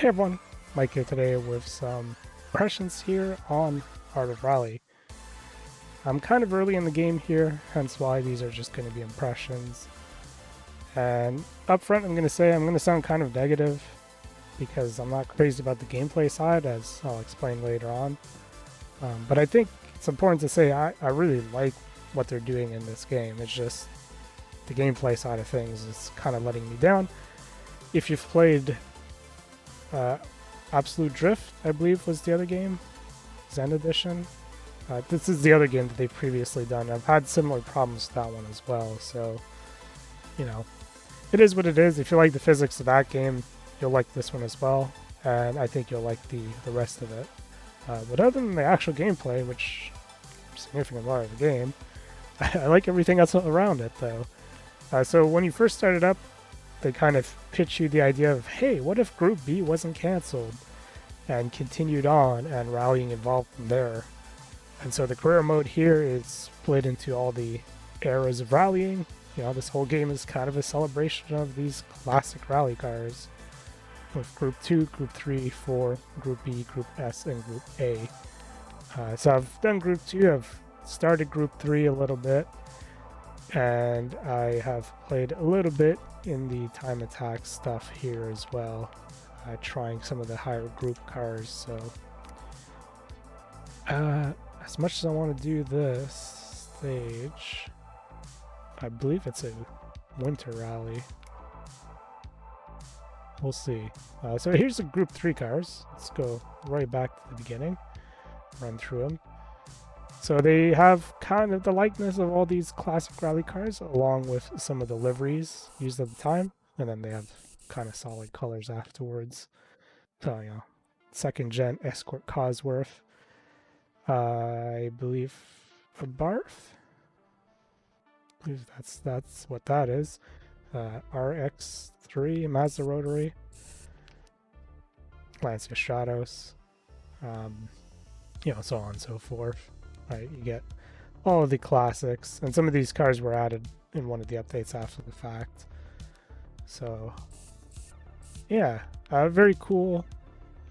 Hey everyone, Mike here today with some impressions here on Art of Rally. I'm kind of early in the game here, hence why these are just going to be impressions. And up front, I'm going to say I'm going to sound kind of negative because I'm not crazy about the gameplay side, as I'll explain later on. But I think it's important to say I really like what they're doing in this game. It's just the gameplay side of things is kind of letting me down. If you've played Absolute Drift, I believe was the other game, Zen Edition. This is the other game that they've previously done. I've had similar problems with that one as well, so, you know, it is what it is. If you like the physics of that game, you'll like this one as well, and I think you'll like the rest of it. But other than the actual gameplay, which is a significant part of the game, I like everything else around it, though. So when you first started up, they kind of pitch you the idea of, hey, what if Group B wasn't cancelled? And continued on, and rallying evolved from there. And so the career mode here is split into all the eras of rallying. You know, this whole game is kind of a celebration of these classic rally cars, with Group 2, Group 3, 4, Group B, Group S, and Group A. So I've done Group 2, I've started Group 3 a little bit, and I have played a little bit in the time attack stuff here as well, trying some of the higher group cars. So as much as I want to do this stage, I believe it's a winter rally. We'll see. So here's the Group 3 cars. Let's go right back to the beginning, run through them. So they have kind of the likeness of all these classic rally cars, along with some of the liveries used at the time, and then they have kind of solid colors afterwards. So, you know, second gen Escort Cosworth. I believe a Barth. I believe that's what that is. RX3 Mazda Rotary. Lancia Stratos. You know, so on and so forth. Right, you get all of the classics, and some of these cars were added in one of the updates after the fact. So, yeah, very cool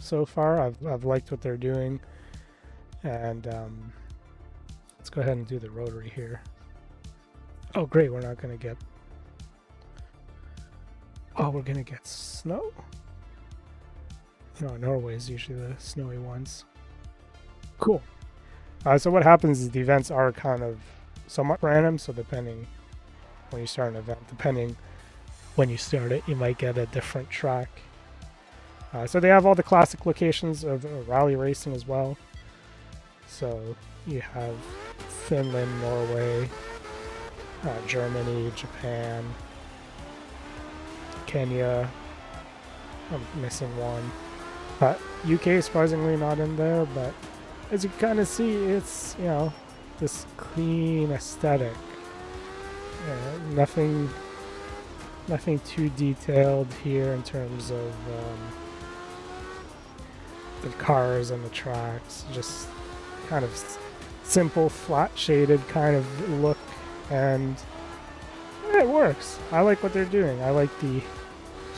so far. I've liked what they're doing, and let's go ahead and do the rotary here. Oh, great! We're not gonna get. Oh, we're gonna get snow. No, Norway is usually the snowy ones. Cool. So what happens is the events are kind of somewhat random, so depending when you start an event, depending when you start it, you might get a different track. So they have all the classic locations of rally racing as well. So you have Finland, Norway, Germany, Japan, Kenya. I'm missing one. UK surprisingly not in there, but as you kind of see, it's, you know, this clean aesthetic. Nothing too detailed here in terms of the cars and the tracks. Just kind of simple, flat shaded kind of look, and it works. I like what they're doing. I like the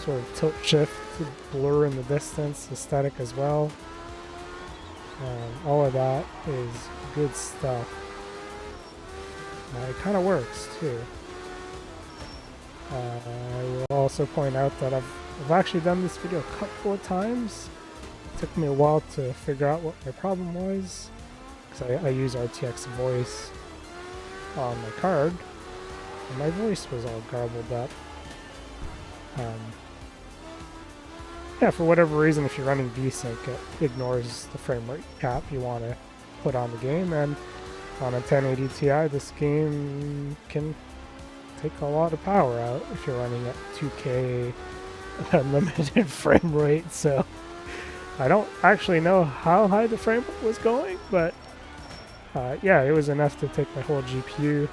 sort of tilt shift, blur in the distance aesthetic as well. All of that is good stuff. It kind of works too. I will also point out that I've actually done this video a couple of times. It took me a while to figure out what my problem was, because I use RTX voice on my card, and my voice was all garbled up. Yeah, for whatever reason, if you're running VSync, it ignores the frame rate cap you want to put on the game, and on a 1080 Ti, this game can take a lot of power out if you're running at 2K unlimited frame rate. So I don't actually know how high the frame rate was going, but yeah, it was enough to take my whole GPU.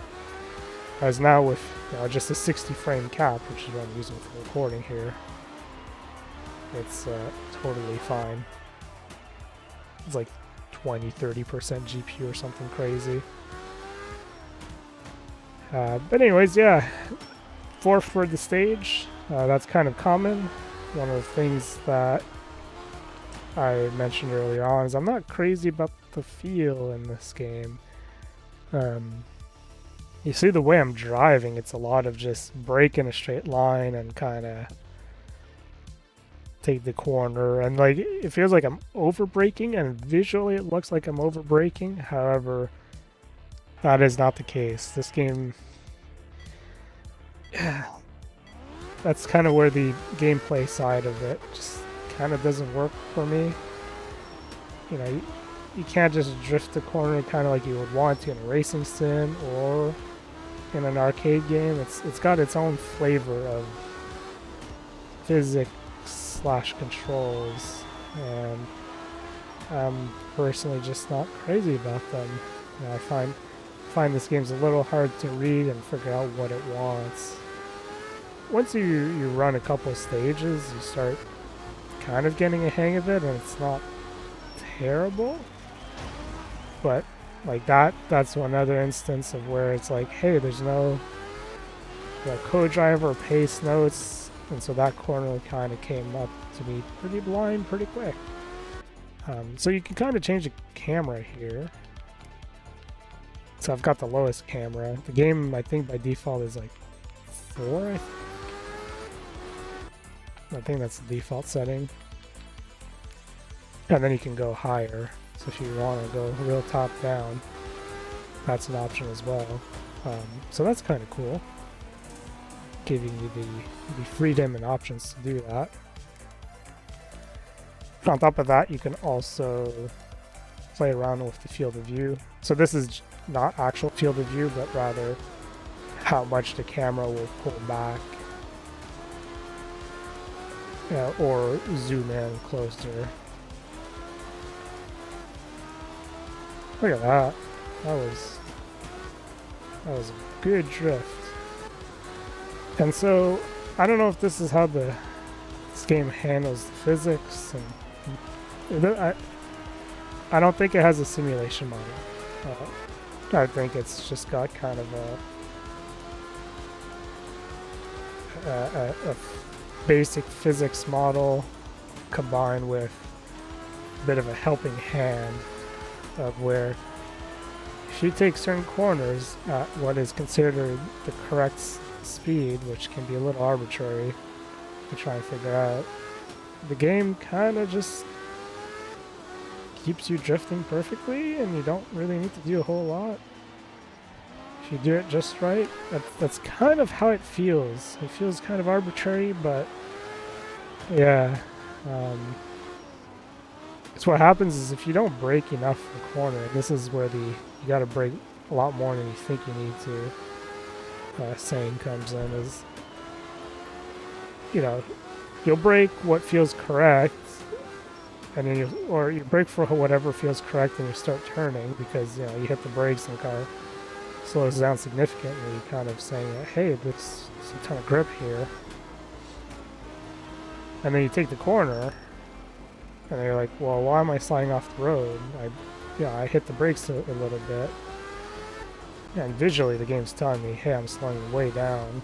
As now with, you know, just a 60 frame cap, which is what I'm using for recording here, it's totally fine. It's like 20-30% GPU or something crazy. But anyways, yeah, fourth for the stage. That's kind of common. One of the things that I mentioned earlier on is I'm not crazy about the feel in this game. You see the way I'm driving, it's a lot of just brake in a straight line and kind of take the corner, and like it feels like I'm over braking, and visually it looks like I'm over braking. However, that is not the case. This game, yeah, that's kind of where the gameplay side of it just kind of doesn't work for me. You know, you can't just drift the corner kind of like you would want to in a racing sim or in an arcade game. It's got its own flavor of physics slash controls, and I'm personally just not crazy about them. You know, I find this game's a little hard to read and figure out what it wants. Once you run a couple stages, you start kind of getting a hang of it, and it's not terrible. But like that's another instance of where it's like, hey, there's no co-driver pace notes, and so that corner kind of came up to be pretty blind pretty quick. So you can kind of change the camera here. So I've got the lowest camera. The game, I think by default is like 4, I think that's the default setting. And then you can go higher. So if you want to go real top down, that's an option as well. So that's kind of cool, giving you the freedom and options to do that. On top of that, you can also play around with the field of view. So this is not actual field of view, but rather how much the camera will pull back or zoom in closer. Look at that. That was a good drift. And so I don't know if this is how this game handles the physics, and I don't think it has a simulation model. I think it's just got kind of a basic physics model combined with a bit of a helping hand of where if you take certain corners at what is considered the correct speed, which can be a little arbitrary to try and figure out, the game kind of just keeps you drifting perfectly, and you don't really need to do a whole lot. If you do it just right, that's kind of how it feels. It feels kind of arbitrary, but yeah. So what happens is if you don't brake enough for the corner, this is where you got to brake a lot more than you think you need to. Saying comes in is, you know, you'll brake what feels correct, and then you brake for whatever feels correct, and you start turning because you hit the brakes and the car slows down significantly, kind of saying, hey, there's a ton of grip here. And then you take the corner, and you're like, well, why am I sliding off the road? I hit the brakes a little bit. And visually the game's telling me, hey, I'm slowing way down.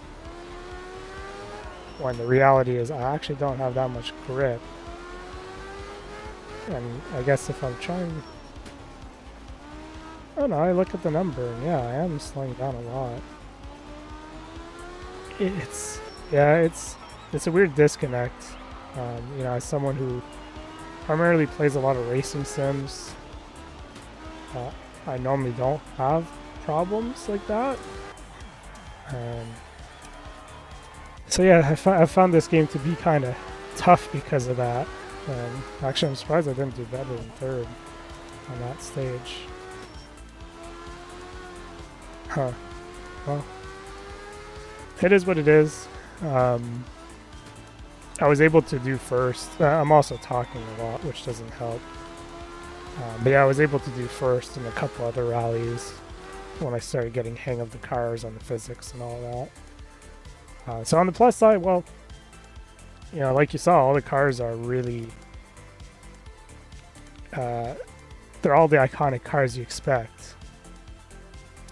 When the reality is I actually don't have that much grip. And I guess if I'm trying... Oh no, I look at the number, and yeah, I am slowing down a lot. It's a weird disconnect. As someone who primarily plays a lot of racing sims, I normally don't have problems like that. So yeah, I found this game to be kind of tough because of that. Actually, I'm surprised I didn't do better than third on that stage. Huh. Well, it is what it is. I was able to do first. I'm also talking a lot, which doesn't help. But yeah, I was able to do first in a couple other rallies when I started getting hang of the cars and the physics and all that. So on the plus side, well, like you saw, all the cars are really... they're all the iconic cars you expect.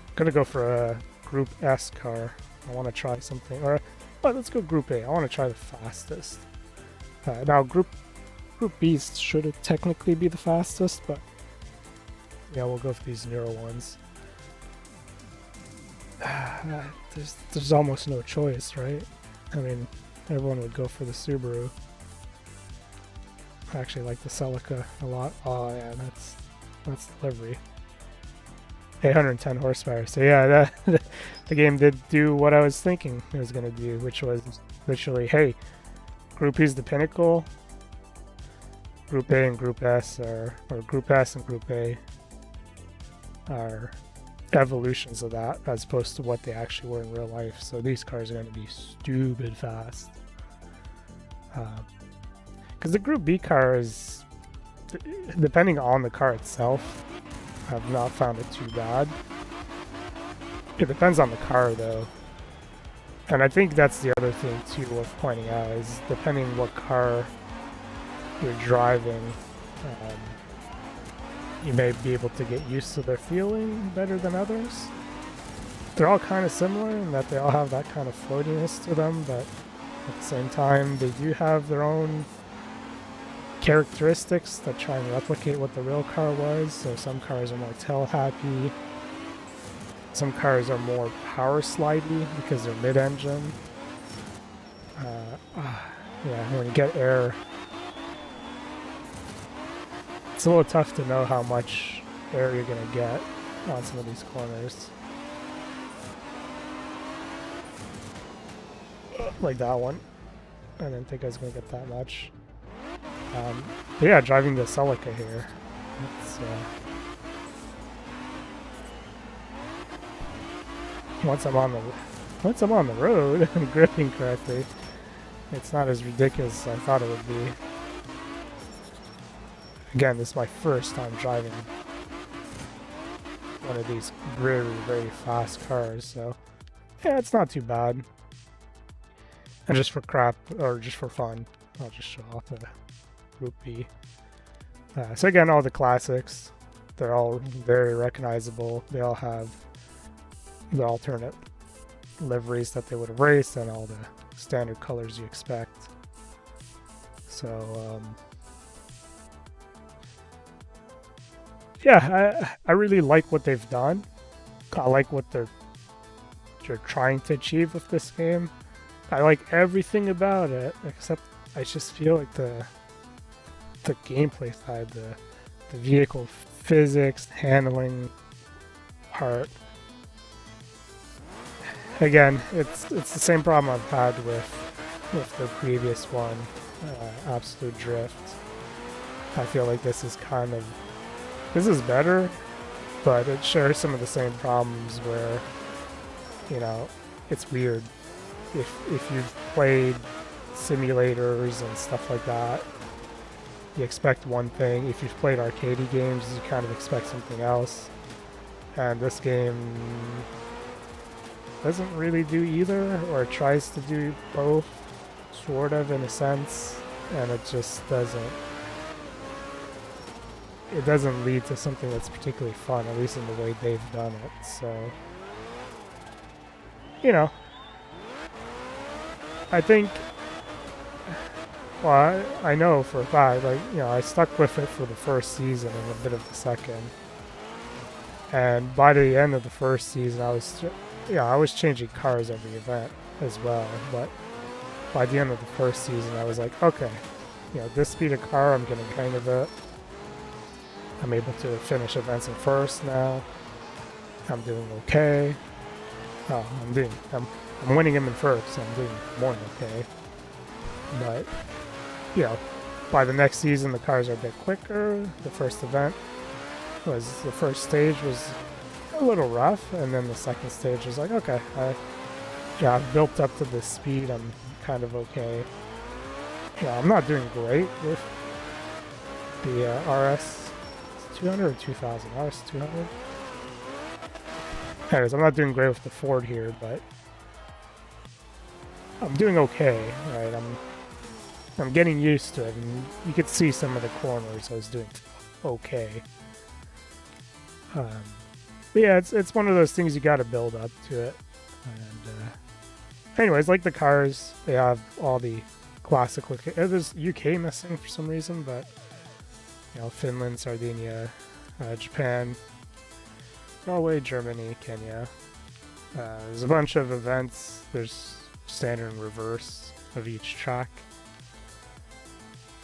I'm gonna go for a Group S car. I want to try something, or let's go Group A. I want to try the fastest. Now, Group Group B should technically be the fastest, but yeah, we'll go for these newer ones. There's almost no choice, right? I mean, everyone would go for the Subaru. I actually like the Celica a lot. Oh yeah, that's delivery. 810 horsepower. So yeah, the game did do what I was thinking it was gonna do, which was literally, hey, Group E is the pinnacle. Group A and Group S or Group S and Group A are evolutions of that as opposed to what they actually were in real life. So these cars are going to be stupid fast. Because the Group B car is, depending on the car itself, I've not found it too bad. It depends on the car though. And I think that's the other thing too worth pointing out is depending what car you're driving, you may be able to get used to their feeling better than others. They're all kind of similar in that they all have that kind of floatiness to them, but at the same time they do have their own characteristics that try and replicate what the real car was. So some cars are more tail happy, some cars are more power slidey because they're mid-engine. Yeah, when you get air, it's a little tough to know how much air you're going to get on some of these corners. Like that one. I didn't think I was going to get that much. But yeah, driving the Celica here. It's, once I'm on the road and gripping correctly, it's not as ridiculous as I thought it would be. Again, this is my first time driving one of these very, very fast cars, so yeah, it's not too bad. And just for crap, or just for fun, I'll just show off the Group B. So again, all the classics, they're all very recognizable. They all have the alternate liveries that they would have raced and all the standard colors you expect. So, yeah, I really like what they've done. I like what they're trying to achieve with this game. I like everything about it, except I just feel like the gameplay side, the vehicle physics, handling part. Again, it's the same problem I've had with the previous one, Absolute Drift. I feel like this is better, but it shares some of the same problems where, you know, it's weird. If you've played simulators and stuff like that, you expect one thing. If you've played arcade games, you kind of expect something else. And this game doesn't really do either, or tries to do both, sort of, in a sense, and it just doesn't. It doesn't lead to something that's particularly fun, at least in the way they've done it. So, you know, I think, well, I know for a fact, like, you know, I stuck with it for the first season and a bit of the second. And by the end of the first season, I was changing cars every event as well. But by the end of the first season, I was like, okay, you know, this speed of car, I'm getting kind of it. I'm able to finish events in first now. I'm doing okay. Oh, I'm winning him in first, so I'm doing more than okay. But, you know, by the next season, the cars are a bit quicker. The first stage was a little rough, and then the second stage was like, okay, I've built up to this speed. I'm kind of okay. Yeah, I'm not doing great with the RS 200 or 2000. RS 200. Anyways, I'm not doing great with the Ford here, but I'm doing okay, right? I'm getting used to it, and you could see some of the corners I was doing okay. But yeah, it's one of those things you got to build up to it. And anyways, like the cars, they have all the classic look. There's UK missing for some reason, but you know, Finland, Sardinia, Japan, Norway, Germany, Kenya. There's a bunch of events. There's standard and reverse of each track,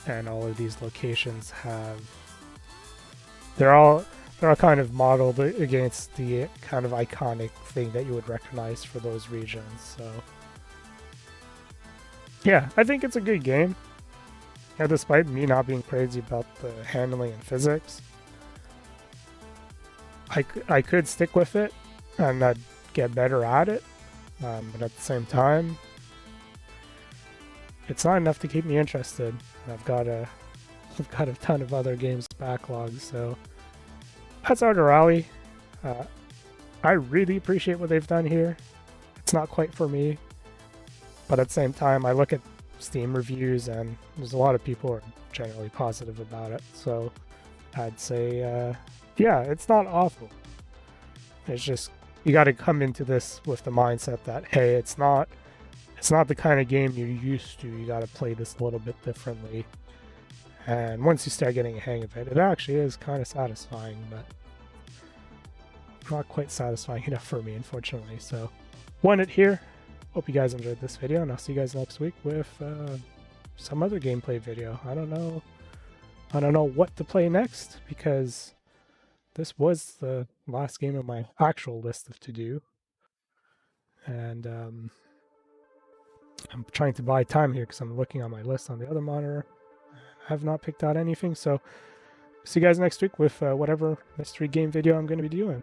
and all of these locations have. They're all kind of modeled against the kind of iconic thing that you would recognize for those regions. So yeah, I think it's a good game. Yeah, despite me not being crazy about the handling and physics, I could stick with it and I'd get better at it. But at the same time, it's not enough to keep me interested. I've got a ton of other games backlogged, so that's Art of Rally. I really appreciate what they've done here. It's not quite for me, but at the same time, I look at Steam reviews and there's a lot of people who are generally positive about it. So I'd say, yeah, it's not awful. It's just you got to come into this with the mindset that hey, it's not the kind of game you're used to. You got to play this a little bit differently. And once you start getting a hang of it, it actually is kind of satisfying, but not quite satisfying enough for me, unfortunately. So, won it here. Hope you guys enjoyed this video, and I'll see you guys next week with some other gameplay video. I don't know what to play next, because this was the last game on my actual list of to-do. And I'm trying to buy time here because I'm looking on my list on the other monitor. I have not picked out anything, so see you guys next week with whatever mystery game video I'm going to be doing.